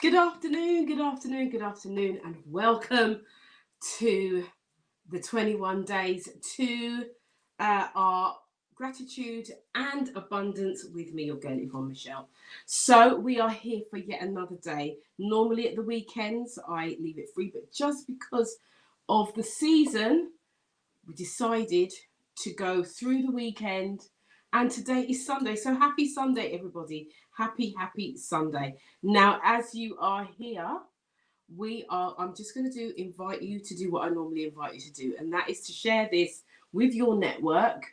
Good afternoon, good afternoon, good afternoon, and welcome to the 21 days to our gratitude and abundance with me, your girl Yvonne Michelle. So we are here for yet another day. Normally at the weekends, I leave it free, but just because of the season, we decided to go through the weekend. And today is Sunday. So happy Sunday, everybody. Happy Sunday. Now, as you are here, I'm just going to invite you to do what I normally invite you to do. And that is to share this with your network.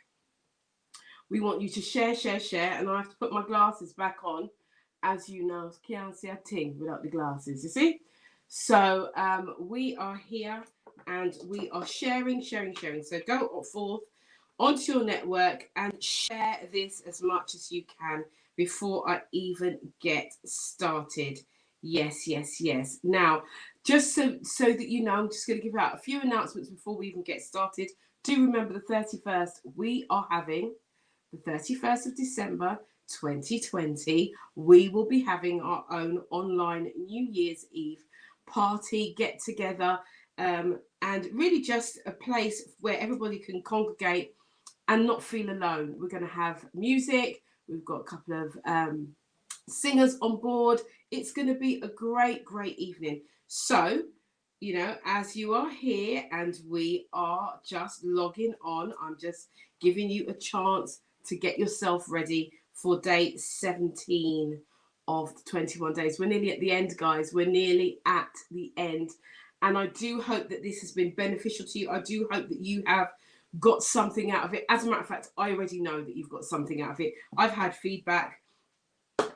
We want you to share. And I have to put my glasses back on. As you know, I can't see a thing without the glasses, you see? So we are here and we are sharing. So go forth onto your network and share this as much as you can before I even get started. Yes. Now, just so that you know, I'm just going to give out a few announcements before we even get started. Do remember the 31st, we are having the 31st of December 2020. We will be having our own online New Year's Eve party, get together, and really just a place where everybody can congregate and not feel alone. We're going to have music. We've got a couple of singers on board. It's going to be a great evening. So, you know, as you are here and we are just logging on, I'm just giving you a chance to get yourself ready for day 17 of the 21 days. We're nearly at the end, guys. We're nearly at the end. And I do hope that this has been beneficial to you. I do hope that you have got something out of it. As a matter of fact, I already know that you've got something out of it. I've had feedback.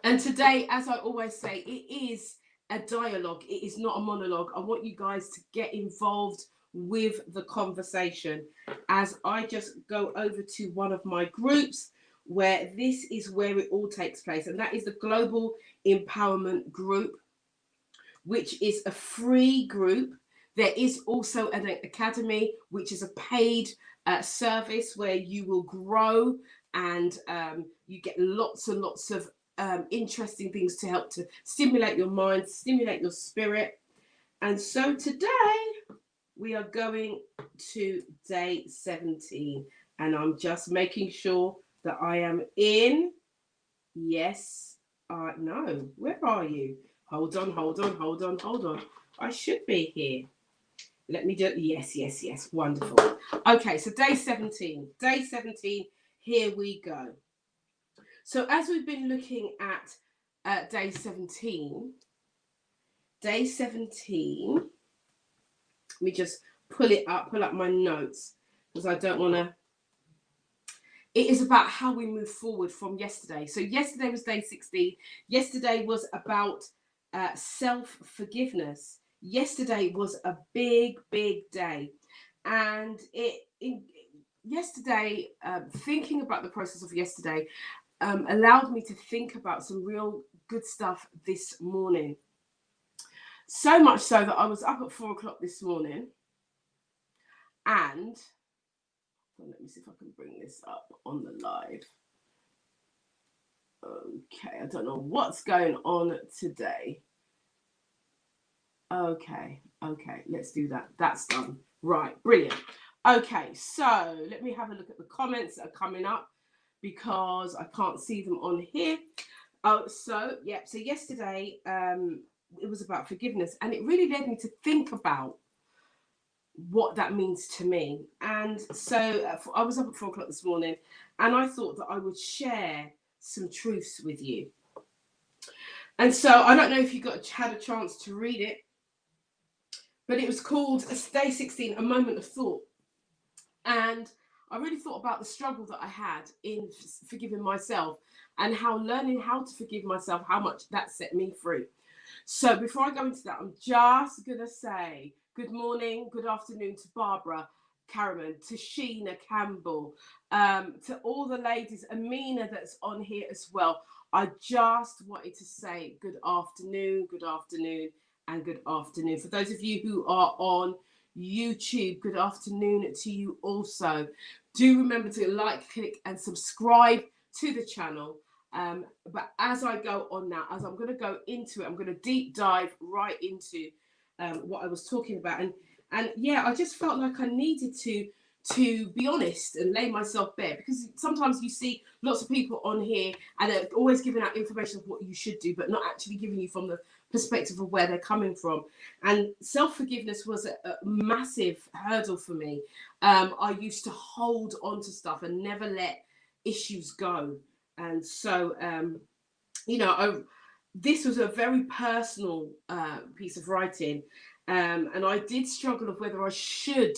And today, as I always say, it is a dialogue. It is not a monologue. I want you guys to get involved with the conversation as I just go over to one of my groups where this is where it all takes place. And that is the Global Empowerment Group, which is a free group. There is also an academy, which is a paid service where you will grow and you get lots and lots of interesting things to help to stimulate your mind, stimulate your spirit. And so today we are going to day 17 and I'm just making sure that I am in. Yes, no, where are you? Hold on. I should be here. Let me do, yes, wonderful. Okay, so day 17, here we go. So as we've been looking at day 17, let me just pull up my notes because I don't want to. It is about how we move forward from yesterday. So yesterday was day 16. Yesterday was about self-forgiveness. Yesterday was a big day. And yesterday, thinking about the process of yesterday allowed me to think about some real good stuff this morning. So much so that I was up at 4 o'clock this morning and let me see if I can bring this up on the live. Okay, I don't know what's going on today. Okay, let's do that. That's done. Right, brilliant. Okay, so let me have a look at the comments that are coming up because I can't see them on here. So yesterday it was about forgiveness and it really led me to think about what that means to me. And so I was up at 4 o'clock this morning and I thought that I would share some truths with you. And so I don't know if you had a chance to read it, but it was called Day 16, A Moment of Thought. And I really thought about the struggle that I had in forgiving myself and how learning how to forgive myself, how much that set me free. So before I go into that, I'm just going to say good morning, good afternoon to Barbara Caraman, to Sheena Campbell, to all the ladies, Amina that's on here as well. I just wanted to say good afternoon, and good afternoon. For those of you who are on YouTube, good afternoon to you also. Do remember to like, click and subscribe to the channel. But as I go on now, as I'm going to go into it, I'm going to deep dive right into what I was talking about. And yeah, I just felt like I needed to be honest and lay myself bare, because sometimes you see lots of people on here and they're always giving out information of what you should do, but not actually giving you from the perspective of where they're coming from. And self-forgiveness was a massive hurdle for me. I used to hold on to stuff and never let issues go. And so, this was a very personal piece of writing. And I did struggle of whether I should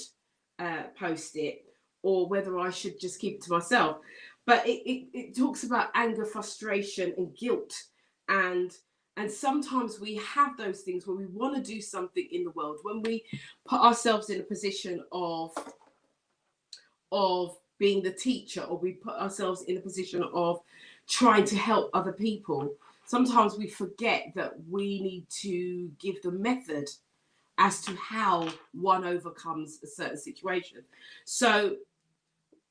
post it or whether I should just keep it to myself. But it talks about anger, frustration, and guilt. And sometimes we have those things where we want to do something in the world, when we put ourselves in a position of being the teacher, or we put ourselves in a position of trying to help other people. Sometimes we forget that we need to give the method as to how one overcomes a certain situation. So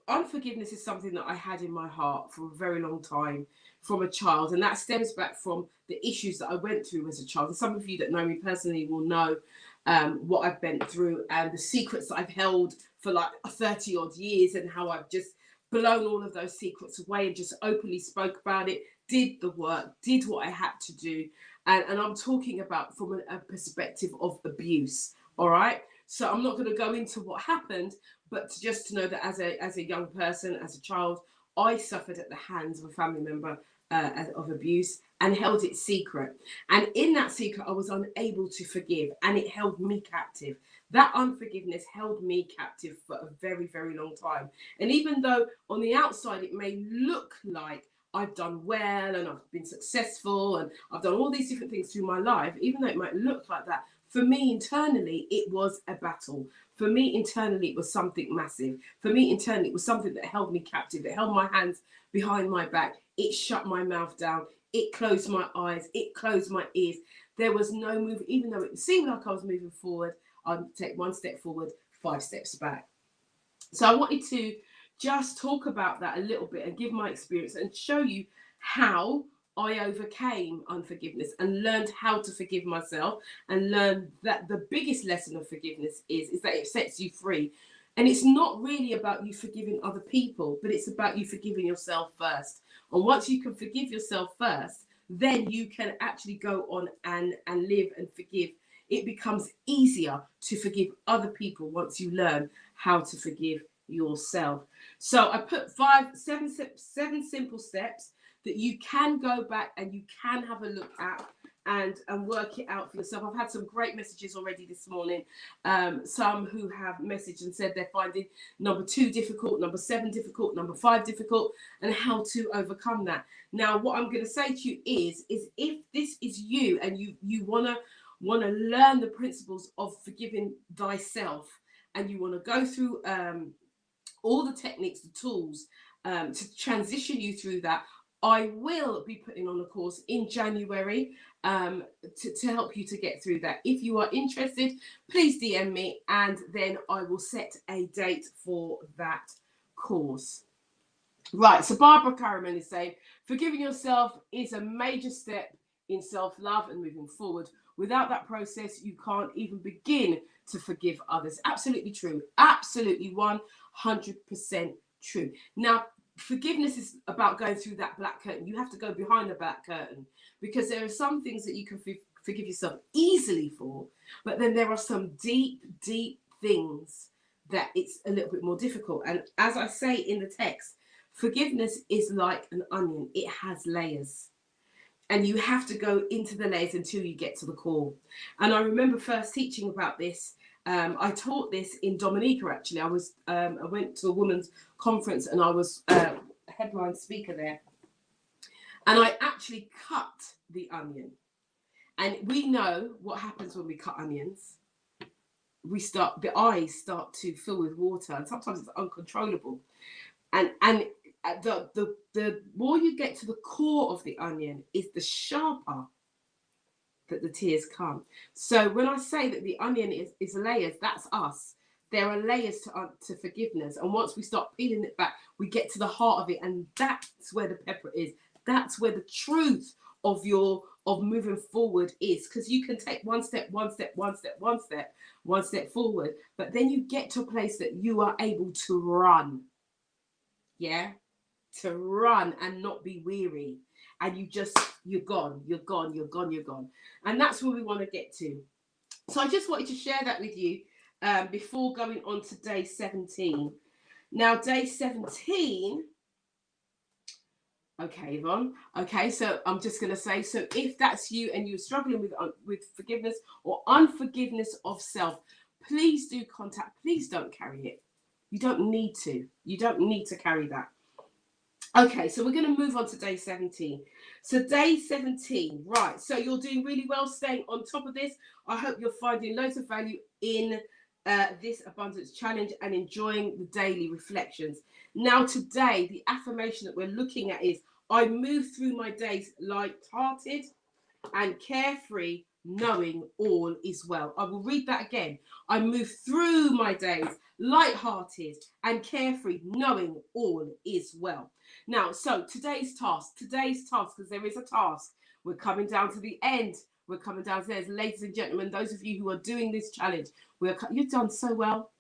unforgiveness is something that I had in my heart for a very long time, from a child, and that stems back from the issues that I went through as a child. And some of you that know me personally will know what I've been through and the secrets that I've held for like 30 odd years, and how I've just blown all of those secrets away and just openly spoke about it, did the work, did what I had to do. And I'm talking about from a perspective of abuse. All right. So I'm not going to go into what happened, but just to know that as a young person, as a child, I suffered at the hands of a family member of abuse, and held it secret. And in that secret, I was unable to forgive, and it held me captive. That unforgiveness held me captive for a very, very long time. And even though on the outside it may look like I've done well and I've been successful and I've done all these different things through my life, even though it might look like that, for me internally, it was a battle. For me internally, it was something massive. For me internally, it was something that held me captive. It held my hands behind my back. It shut my mouth down. It closed my eyes. It closed my ears. There was no move. Even though it seemed like I was moving forward, I'd take one step forward, 5 steps back. So I wanted to just talk about that a little bit and give my experience and show you how I overcame unforgiveness and learned how to forgive myself, and learned that the biggest lesson of forgiveness is that it sets you free. And it's not really about you forgiving other people, but it's about you forgiving yourself first. And once you can forgive yourself first, then you can actually go on and live and forgive. It becomes easier to forgive other people once you learn how to forgive yourself. So I put seven simple steps that you can go back and you can have a look at and work it out for yourself. I've had some great messages already this morning. Some who have messaged and said they're finding number 2 difficult, number 7 difficult, number 5 difficult, and how to overcome that. Now, what I'm going to say to you is if this is you and you want to learn the principles of forgiving thyself, and you want to go through all the techniques, the tools to transition you through that, I will be putting on a course in January to help you to get through that. If you are interested, please DM me, and then I will set a date for that course. Right, so Barbara Caraman is saying, forgiving yourself is a major step in self-love and moving forward. Without that process, you can't even begin to forgive others. Absolutely true. Absolutely 100% true. Now, forgiveness is about going through that black curtain. You have to go behind the black curtain, because there are some things that you can forgive yourself easily for, but then there are some deep, deep things that it's a little bit more difficult. And as I say in the text, forgiveness is like an onion. It has layers. And you have to go into the layers until you get to the core. And I remember first teaching about this. I taught this in Dominica, actually. I went to a women's conference and I was a headline speaker there. And I actually cut the onion. And we know what happens when we cut onions. The eyes start to fill with water, and sometimes it's uncontrollable. And the more you get to the core of the onion, is the sharper that the tears come. So when I say that the onion is layers, that's us. There are layers to forgiveness. And once we start peeling it back, we get to the heart of it. And that's where the pepper is. That's where the truth of moving forward is, because you can take one step forward, but then you get to a place that you are able to run. Yeah, to run and not be weary, and you're gone, and that's where we want to get to. So I just wanted to share that with you before going on to day 17. Now, day 17. Okay, Yvonne. Okay, so I'm just going to say, so if that's you and you're struggling with forgiveness or unforgiveness of self, please do contact. Please don't carry it. You don't need to. You don't need to carry that. Okay, so we're going to move on to day 17. So day 17, right. So you're doing really well staying on top of this. I hope you're finding loads of value in this abundance challenge and enjoying the daily reflections. Now today, the affirmation that we're looking at is, I move through my days lighthearted and carefree, knowing all is well. I will read that again. I move through my days lighthearted and carefree, knowing all is well. Now, so today's task, because there is a task. We're coming down to the end. We're coming downstairs. Ladies and gentlemen, those of you who are doing this challenge, you've done so well.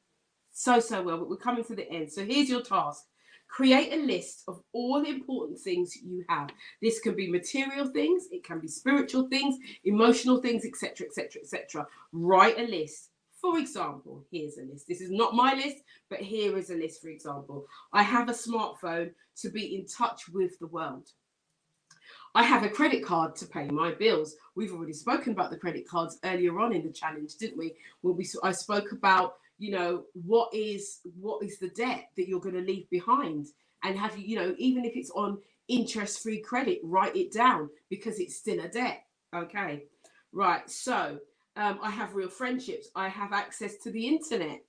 So well, but we're coming to the end. So here's your task. Create a list of all the important things you have. This can be material things, it can be spiritual things, emotional things, etc., etc., etc. Write a list. For example, here's a list. This is not my list, but here is a list, for example. I have a smartphone to be in touch with the world. I have a credit card to pay my bills. We've already spoken about the credit cards earlier on in the challenge, didn't we? When I spoke about, what is the debt that you're going to leave behind, and have you, even if it's on interest-free credit, write it down, because it's still a debt. Okay, right. So I have real friendships. I have access to the internet.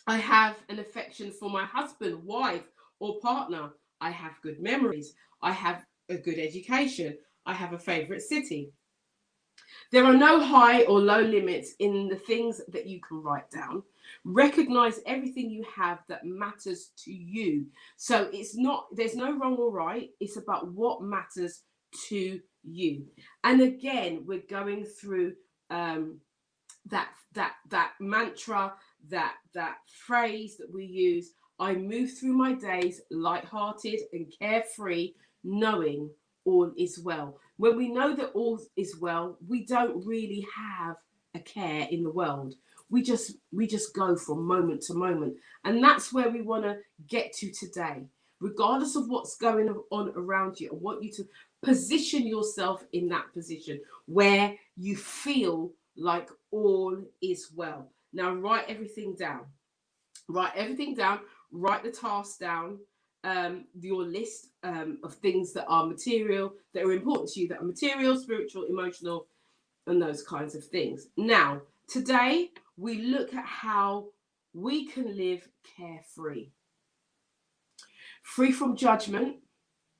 I have an affection for my husband, wife, or partner. I have good memories. I have a good education. I have a favorite city. There are no high or low limits in the things that you can write down. Recognize everything you have that matters to you. So there's no wrong or right. It's about what matters to you. And again, we're going through that mantra, that phrase that we use. I move through my days lighthearted and carefree, knowing all is well. When we know that all is well, we don't really have a care in the world. We just go from moment to moment. And that's where we want to get to today. Regardless of what's going on around you, I want you to position yourself in that position where you feel like all is well. Now write everything down. Write everything down. Write the task down. Your list of things that are material, that are important to you, that are material, spiritual, emotional, and those kinds of things. Now, today we look at how we can live carefree, free from judgment,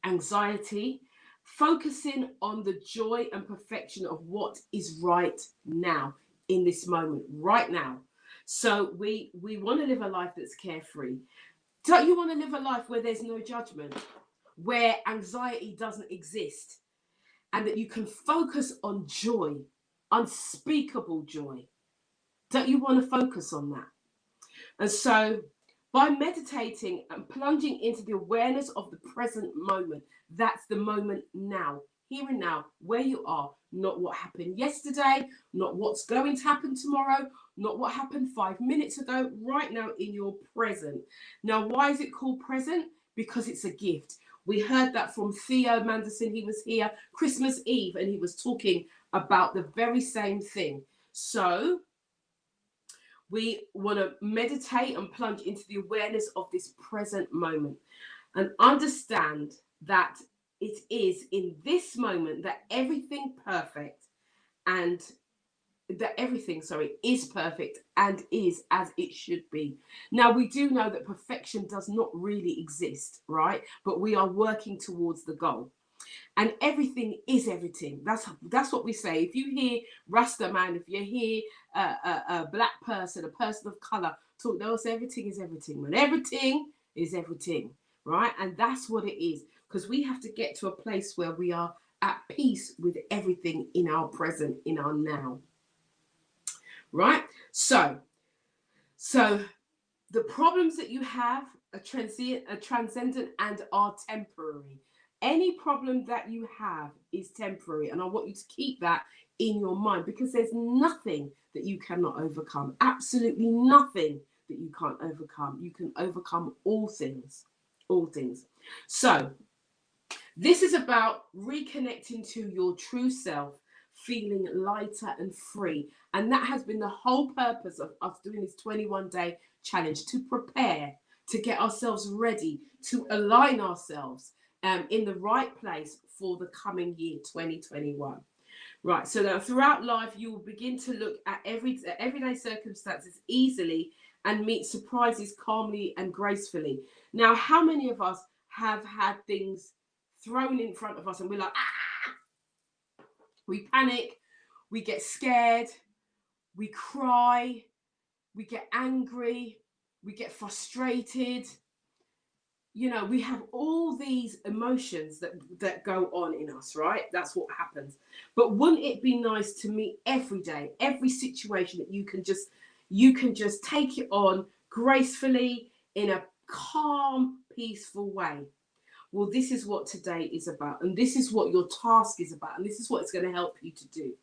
anxiety, focusing on the joy and perfection of what is right now, in this moment, right now. So we want to live a life that's carefree. Don't you want to live a life where there's no judgment, where anxiety doesn't exist, and that you can focus on joy, unspeakable joy? Don't you want to focus on that? And so by meditating and plunging into the awareness of the present moment, that's the moment now, here and now, where you are, not what happened yesterday, not what's going to happen tomorrow, not what happened 5 minutes ago, right now in your present. Now, why is it called present? Because it's a gift. We heard that from Theo Manderson. He was here Christmas Eve and he was talking about the very same thing. So we want to meditate and plunge into the awareness of this present moment and understand that it is in this moment that everything is perfect and is as it should be. Now, we do know that perfection does not really exist, right? But we are working towards the goal. And everything is everything. That's what we say. If you hear Rasta man, if you hear a black person, a person of color talk, they'll say everything is everything, man. Everything is everything, right? And that's what it is. because we have to get to a place where we are at peace with everything in our present, in our now. Right? So the problems that you have are transcendent and are temporary. Any problem that you have is temporary, and I want you to keep that in your mind, because there's nothing that you cannot overcome. Absolutely nothing that you can't overcome. You can overcome all things. All things. So this is about reconnecting to your true self, feeling lighter and free. And that has been the whole purpose of us doing this 21-day challenge, to prepare, to get ourselves ready, to align ourselves in the right place for the coming year, 2021. Right, so now throughout life, you will begin to look at everyday circumstances easily and meet surprises calmly and gracefully. Now, how many of us have had things thrown in front of us and we're like, ah! We panic, we get scared, we cry, we get angry, we get frustrated. You know, we have all these emotions that go on in us, right? That's what happens. But wouldn't it be nice to meet every day, every situation, that you can just take it on gracefully in a calm, peaceful way? Well, this is what today is about, and this is what your task is about, and this is what it's going to help you to do.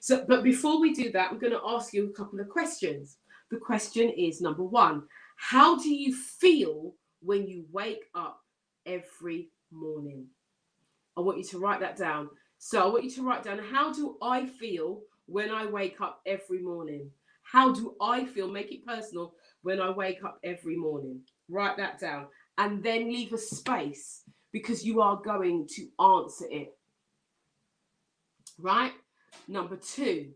So, but before we do that, I'm going to ask you a couple of questions. The question is, number one, how do you feel when you wake up every morning? I want you to write that down. So I want you to write down, how do I feel when I wake up every morning? How do I feel? Make it personal. When I wake up every morning. Write that down. And then leave a space, because you are going to answer it. Right? Number two,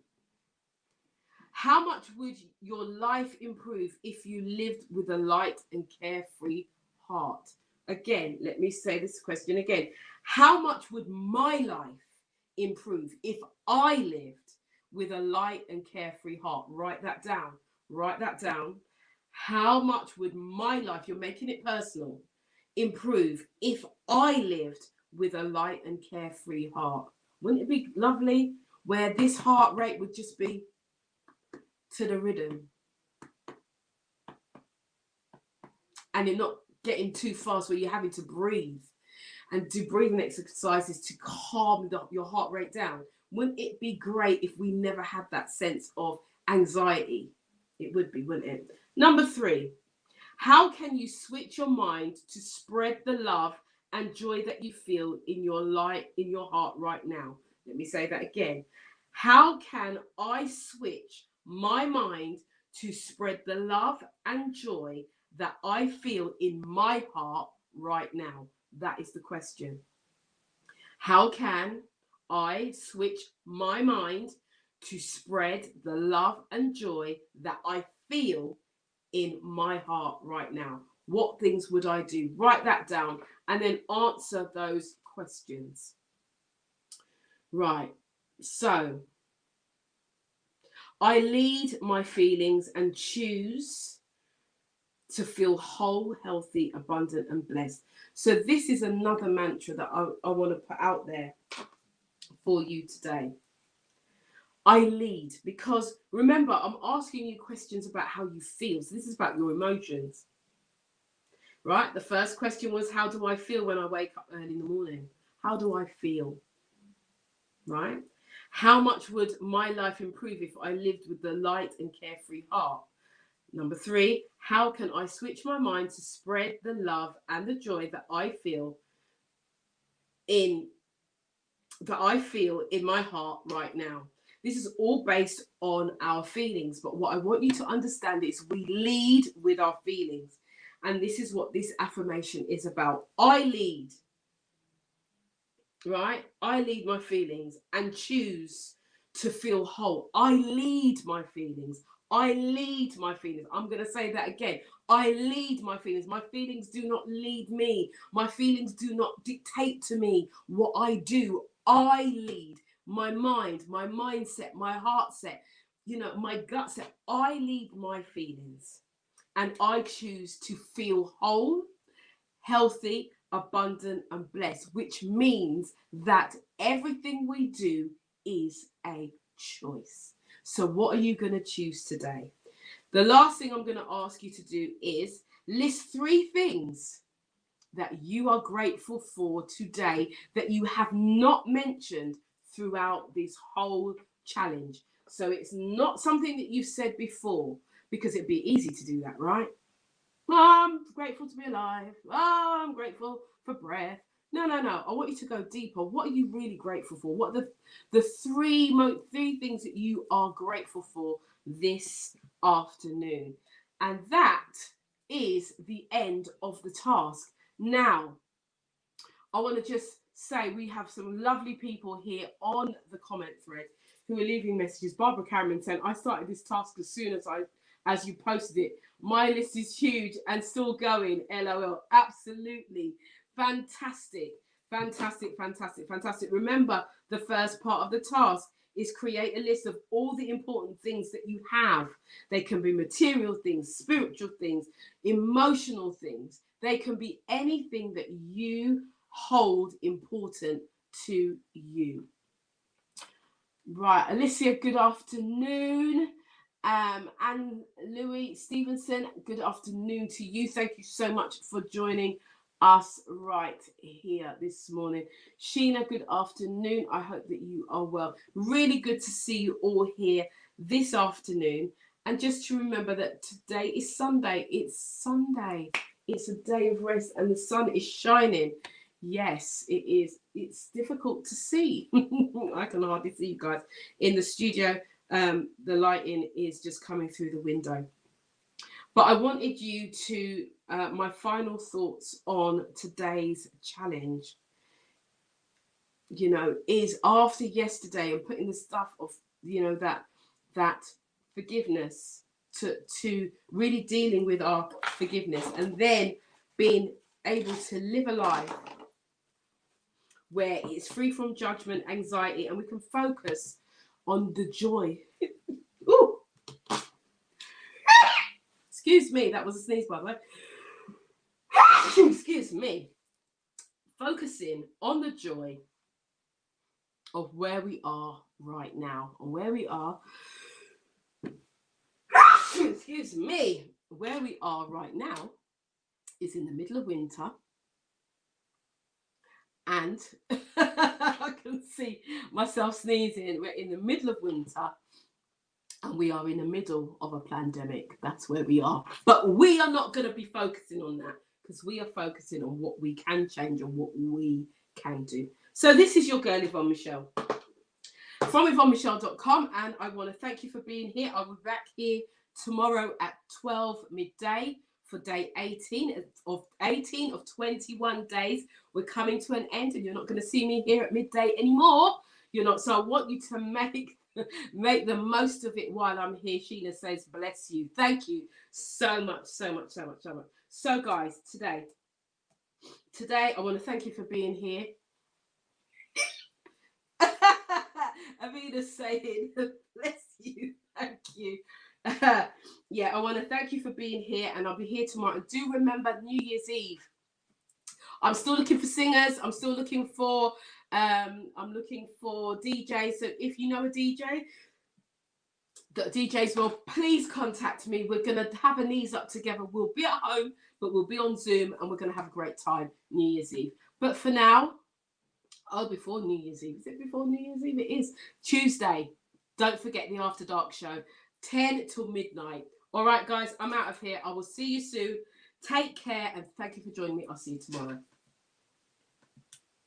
how much would your life improve if you lived with a light and carefree heart? Again, let me say this question again. How much would my life improve if I lived with a light and carefree heart? Write that down. Write that down. How much would my life, you're making it personal, improve if I lived with a light and carefree heart? Wouldn't it be lovely where this heart rate would just be to the rhythm, and you're not getting too fast where you're having to breathe and do breathing exercises to calm your heart rate down? Wouldn't it be great if we never had that sense of anxiety? It would be, wouldn't it? Number three, how can you switch your mind to spread the love and joy that you feel in your heart right now? Let me say that again. How can I switch my mind to spread the love and joy that I feel in my heart right now? That is the question. How can I switch my mind to spread the love and joy that I feel in my heart right now? What things would I do? Write that down and then answer those questions. Right. So I lead my feelings and choose to feel whole, healthy, abundant, and blessed. So this is another mantra that I want to put out there for you today. I lead, because remember, I'm asking you questions about how you feel. So this is about your emotions, right? The first question was, how do I feel when I wake up early in the morning? How do I feel, right? How much would my life improve if I lived with the light and carefree heart? Number three, how can I switch my mind to spread the love and the joy that I feel in my heart right now? This is all based on our feelings, but what I want you to understand is we lead with our feelings. And this is what this affirmation is about. I lead, right? I lead my feelings and choose to feel whole. I lead my feelings. I lead my feelings. I'm going to say that again. I lead my feelings. My feelings do not lead me. My feelings do not dictate to me what I do. I lead my mind, my mindset, my heart set, my gut set. I lead my feelings, and I choose to feel whole, healthy, abundant, and blessed, which means that everything we do is a choice. So what are you going to choose today? The last thing I'm going to ask you to do is list 3 things that you are grateful for today that you have not mentioned throughout this whole challenge. So it's not something that you've said before, because it'd be easy to do that, right? Oh, I'm grateful to be alive. Oh, I'm grateful for breath. No. I want you to go deeper. What are you really grateful for? What are the three things that you are grateful for this afternoon? And that is the end of the task. Now, I want to just say we have some lovely people here on the comment thread who are leaving messages. Barbara Cameron saying, I started this task as soon as you posted it. My list is huge and still going. LOL. Absolutely. Fantastic. Remember, the first part of the task is create a list of all the important things that you have. They can be material things, spiritual things, emotional things. They can be anything that you hold important to you. Right, Alicia, good afternoon. And Louis Stevenson, good afternoon to you. Thank you so much for joining us right here this morning. Sheena, good afternoon. I hope that you are well. Really good to see you all here this afternoon. And just to remember that today is Sunday. It's Sunday. It's a day of rest and the sun is shining. Yes, it is. It's difficult to see. I can hardly see you guys in the studio. The lighting is just coming through the window. But I wanted you to, my final thoughts on today's challenge, is after yesterday and putting the stuff of, that forgiveness to really dealing with our forgiveness, and then being able to live a life where it's free from judgment, anxiety, and we can focus on the joy. Ooh. Excuse me, that was a sneeze, by the way. Excuse me. Focusing on the joy of where we are right now, and where we are, excuse me, where we are right now is in the middle of winter. And I can see myself sneezing. We're in the middle of winter and we are in the middle of a pandemic. That's where we are. But we are not going to be focusing on that, because we are focusing on what we can change and what we can do. So this is your girl, Yvonne Michelle, from YvonneMichelle.com. And I want to thank you for being here. I'll be back here tomorrow at 12 midday for day 18 of 21 days. We're coming to an end, and you're not going to see me here at midday anymore. You're not. So I want you to make the most of it while I'm here. Sheena says, bless you. Thank you so much. So guys, today, I want to thank you for being here. Avina's saying, bless you. Thank you. Yeah, I want to thank you for being here, and I'll be here tomorrow. And do remember New Year's Eve. I'm still looking for singers. I'm still looking for DJs. So if you know a DJ, DJs will please contact me. We're going to have a knees up together. We'll be at home, but we'll be on Zoom, and we're going to have a great time New Year's Eve. But for now, before New Year's Eve. Is it before New Year's Eve? It is Tuesday. Don't forget the After Dark show, 10 till midnight. All right, guys, I'm out of here. I will see you soon. Take care, and thank you for joining me. I'll see you tomorrow.